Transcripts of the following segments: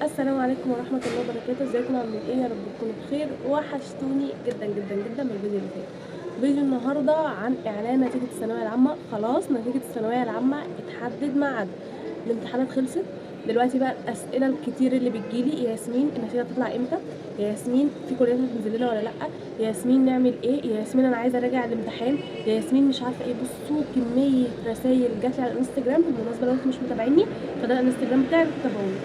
السلام عليكم ورحمة الله وبركاته. ازيكم عاملين ايه؟ يا رب تكونوا بخير. وحشتوني جدا جدا جدا من الفيديو اللي فات. فيديو النهارده عن اعلان نتيجة الثانوية العامة. خلاص نتيجة الثانوية العامة اتحدد ميعاد، الامتحانات خلصت. دلوقتي بقى الاسئلة الكتير اللي بتجيلي: يا ياسمين النتيجة هتطلع امتى؟ يا ياسمين في كليات هتنزل لنا ولا لا؟ يا ياسمين نعمل ايه؟ يا ياسمين انا عايزة اراجع الامتحان، يا ياسمين مش عارفة ايه. بصوا كمية رسايل جاتلي على الانستجرام. بالمناسبة لو انتم مش متابعيني فده الانستجرام بتاعي، تابعوني.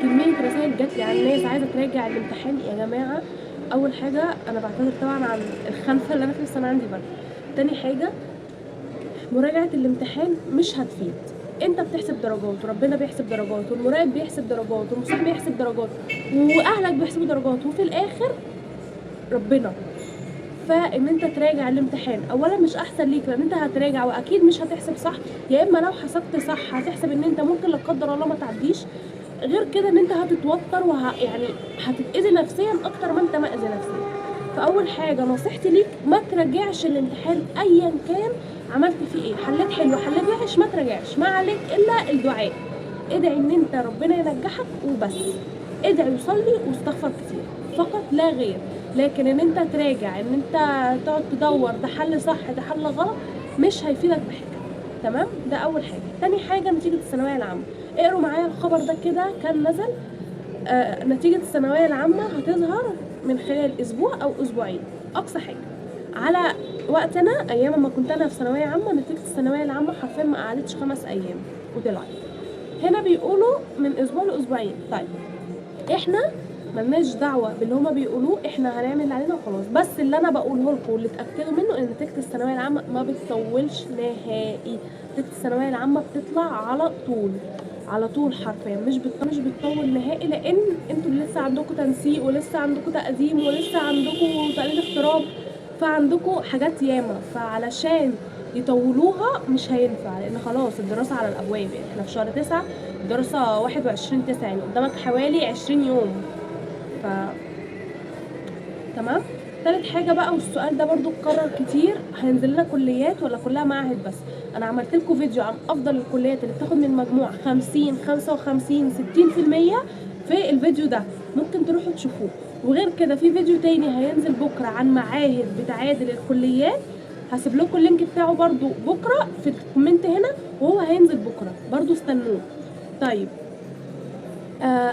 كمية رسايل جاتلي عن ناس عايزة تراجع الامتحان. يا جماعة، أول حاجة أنا بعتذر طبعا عن الخنفة اللي أنا فيها، بس أنا عندي برد. تاني حاجة، مراجعة الامتحان مش هتفيد. انت بتحسب درجات وربنا بيحسب درجات والمراقب بيحسب درجات والمصحح بيحسب درجات واهلك بيحسبوا درجات، وفي الاخر ربنا. فان انت تراجع الامتحان اولا مش احسن ليك، لان انت هتراجع واكيد مش هتحسب صح، يا اما لو حسبت صح هتحسب ان انت ممكن لا قدر الله ما تعديش. غير كده ان انت هتتوتر يعني هتتاذي نفسيا اكتر ما انت مأذي نفسيا. فاول حاجه نصيحتي ليك، ما تراجعش الامتحان ايا كان عملت فيه ايه. حليت حلو حليت وحش، ما تراجعش، ما عليك الا الدعاء. ادعي ان انت ربنا ينجحك وبس. ادعي وصلي واستغفر كتير فقط لا غير. لكن ان انت تراجع، ان انت تقعد تدور ده حل صح ده حل غلط، مش هيفيدك بحاجه. تمام؟ ده اول حاجه. تاني حاجه، نتيجه الثانويه العامه. اقروا معايا الخبر ده كده، كان نزل نتيجه الثانويه العامه هتظهر من خلال اسبوع او اسبوعين اقصى حاجه. على وقتنا ايام ما كنت انا في ثانويه عامه، نتيجه الثانويه العامه حرفيا ما قعدتش 5 ايام وطلعت. هنا بيقولوا من اسبوع لاسبوعين. طيب احنا ملناش دعوه باللي هما بيقولوه، احنا هنعمل اللي علينا وخلاص. بس اللي انا بقوله لكم واللي اتاكدوا منه ان نتيجه الثانويه العامه ما بتطولش نهائي. نتيجه الثانويه العامه بتطلع على طول على طول حرفيا، مش بتطول نهائي، لان انتوا لسه عندكم تنسيق ولسه عندكم تقديم ولسه عندكم تقليل اغتراب، فعندكم حاجات ياما. فعلشان يطولوها مش هينفع، لان خلاص الدراسه على الابواب. يعني احنا في شهر 9، الدراسه 21/9، يعني قدامك حوالي 20 يوم. ف تمام. تالت حاجه بقى، والسؤال ده برضو اتكرر كتير: هينزل لنا كليات ولا كلها معاهد بس؟ انا عملت لكم فيديو عن افضل الكليات اللي بتاخد من مجموع 50 55 60% في الفيديو ده، ممكن تروحوا تشوفوه. وغير كده في فيديو تاني هينزل بكره عن معاهد بتعادل الكليات، هسيب لكم اللينك بتاعه برضو بكره في الكومنت هنا، وهو هينزل بكره برضو، استنوه. طيب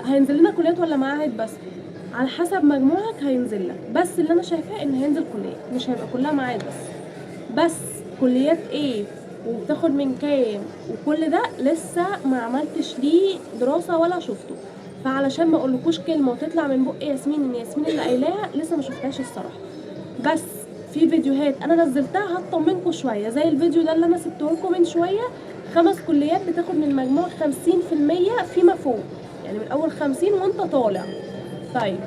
هينزل لنا كليات ولا معاهد بس؟ على حسب مجموعك هينزل لك، بس اللي انا شايفاه ان هينزل كليات، مش هيبقى كلها معاهد بس كليات ايه وبتاخد من كام وكل ده لسه ما عملتش ليه دراسه ولا شفته. فعلشان ما اقولكوش كلمه وتطلع من بق ياسمين ان ياسمين اللي قايلاها، لسه ما شفتهاش الصراحه. بس في فيديوهات انا نزلتها هتطمنكم شويه، زي الفيديو ده اللي انا سبته لكم من شويه: 5 كليات بتاخد من مجموع 50% فيما فوق، يعني من اول 50 وانت طالع. طيب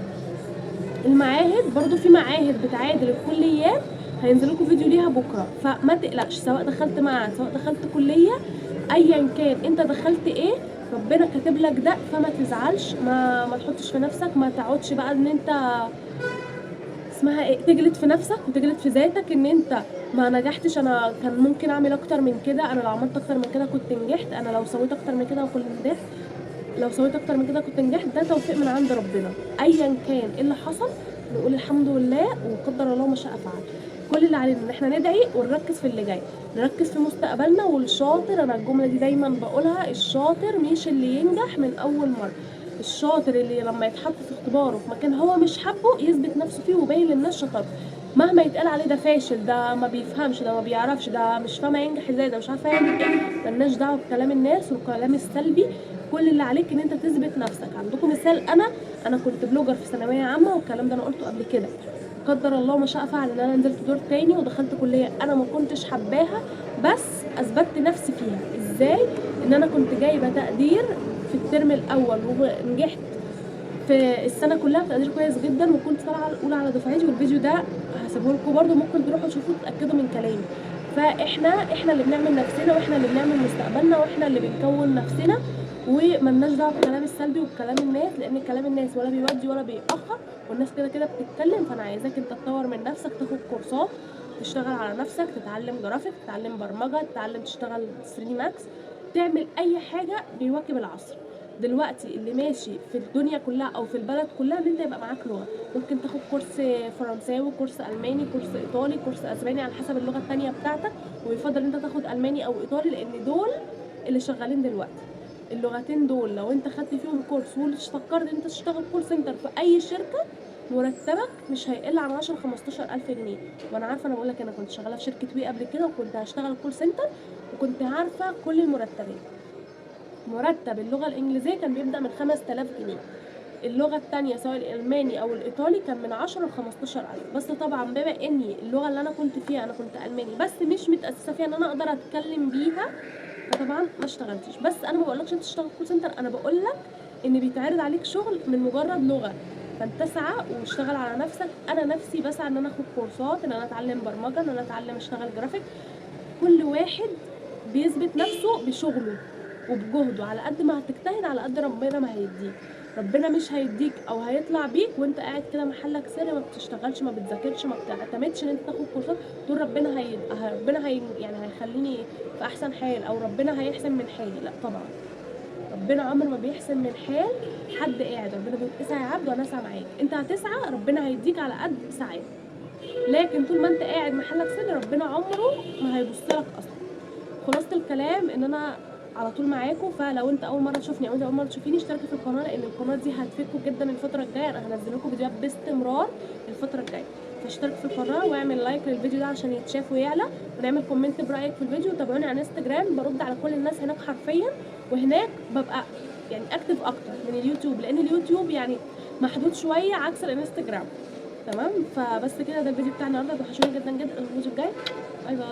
المعاهد برضو، في معاهد بتعادل الكليات، هينزل لكم فيديو ليها بكره. فما تقلقش، سواء دخلت معهد سواء دخلت كليه، ايا كان انت دخلت ايه، ربنا كاتب لك ده. فما تزعلش، ما تحطش في نفسك، ما تقعدش بقى ان انت اسمها ايه تجلد في نفسك وتجلد في ذاتك ان انت ما نجحتش. انا كان ممكن اعمل اكتر من كده، انا لو عملت اكتر من كده كنت نجحت، انا لو سويت اكتر من كده كنت نجحت، لو سويت اكتر من كده كنت نجحت. ده توفيق من عند ربنا. ايا كان ايه اللي حصل نقول الحمد لله وقدر الله ما شاء فعل. كل اللي علينا ان احنا ندعي ونركز في اللي جاي، نركز في مستقبلنا. والشاطر، انا الجمله دي دايما بقولها: الشاطر مش اللي ينجح من اول مره، الشاطر اللي لما يتحط في اختباره في مكان هو مش حابه يثبت نفسه فيه ويبين للناس شطارته. مهما يتقال عليه ده فاشل، ده ما بيفهمش، ده ما بيعرفش، ده مش فاهمه ينجح ازاي، ده مش عارفه يعمل ايه، ملناش دعوه بكلام الناس والكلام السلبي. كل اللي عليك ان انت تثبت نفسك. عندكم مثال: انا كنت بلوجر في ثانويه عامه، والكلام ده انا قلته قبل كده. قدر الله ما شاء فعل ان انا نزلت دور تاني ودخلت كليه انا ما كنتش حباها، بس اثبتت نفسي فيها. ازاي؟ ان انا كنت جايبه تقدير في الترم الاول ونجحت في السنه كلها بتقدير كويس جدا، وكنت طالعه الاولى على دفعتي. والفيديو ده هسيبه لكم برده، ممكن تروحوا تشوفوه تتاكدوا من كلامي. فاحنا اللي بنعمل نفسنا، واحنا اللي بنعمل مستقبلنا، واحنا اللي بنكون نفسنا، وملناش دعوه بالكلام السلبي وبكلام الناس، لان كلام الناس ولا بيودي ولا بيأخر، والناس كده كده بتتكلم. فانا عايزاك انت تطور من نفسك، تاخد كورسات، تشتغل على نفسك، تتعلم جرافيك، تتعلم برمجه، تتعلم تشتغل 3 دي ماكس، تعمل اي حاجه بيواكب العصر. دلوقتي اللي ماشي في الدنيا كلها او في البلد كلها ان انت يبقى معاك لغه. ممكن تاخد كورس فرنساوي، كورس الماني، كورس ايطالي، كورس اسباني، على حسب اللغه التانية بتاعتك. ويفضل انت تاخد الماني او ايطالي، لان دول اللي شغالين دلوقتي. اللغتين دول لو انت خدت فيهم كورس وفكرت ان انت تشتغل كول سنتر في اي شركه، مرتبك مش هيقل عن 10 15 الف جنيه. وانا عارفه، انا بقول لك انا كنت شغاله في شركه وي قبل كده، وكنت هشتغل كول سنتر، وكنت عارفه كل المرتبات. مرتب اللغه الانجليزيه كان بيبدا من 5000 جنيه. اللغه الثانيه سواء الالماني او الايطالي كان من 10 ل 15000. بس طبعا بما اني اللغه اللي انا كنت فيها انا كنت الماني بس مش متاسسه فيها ان انا اقدر اتكلم بيها، فطبعا ما اشتغلتش. بس انا ما بقولكش انت تشتغل كول سنتر، انا بقول لك ان بيتعرض عليك شغل من مجرد لغه، فانت اسعى واشتغل على نفسك. انا نفسي بسعى ان انا اخد كورسات، ان انا اتعلم برمجه، ان انا اتعلم اشتغل جرافيك. كل واحد بيثبت نفسه بشغله وبجهده. على قد ما هتجتهد على قد ربنا ما هيديك. ربنا مش هيديك او هيطلع بيك وانت قاعد كده محلك سر، ما بتشتغلش، ما بتذاكرش، ما بتعتمدش ان انت تاخد كورسات. تقول ربنا هي يعني هيخليني في احسن حال، او ربنا هيحسن من حالي. لا طبعا، ربنا عمر ما بيحسن من حال حد قاعد. ربنا بيقول اسعى يا عبد وانا اسعى معاك. انت هتسعى ربنا هيديك على قد سعيك، لكن طول ما انت قاعد محلك سر ربنا عمره ما هيبص لك اصلا. خلاصه الكلام ان انا على طول معاكم. فلو انت اول مره تشوفني او انت اول مره تشوفيني، اشتركي في القناه، لان القناه دي هتفيدكم جدا الفتره الجايه. انا هنزل لكم فيديوهات باستمرار الفتره الجايه، فاشترك في القناه واعمل لايك للفيديو ده عشان يتشاف ويعلى، ونعمل كومنت برايك في الفيديو. تابعوني على انستجرام، برد على كل الناس هناك حرفيا، وهناك ببقى يعني اكتف اكتر من اليوتيوب، لان اليوتيوب يعني محدود شويه عكس الانستجرام. تمام، فبس كده، ده الفيديو بتاع النهارده. توحشوني جدا جدا. الفيديو الجاي، باي باي.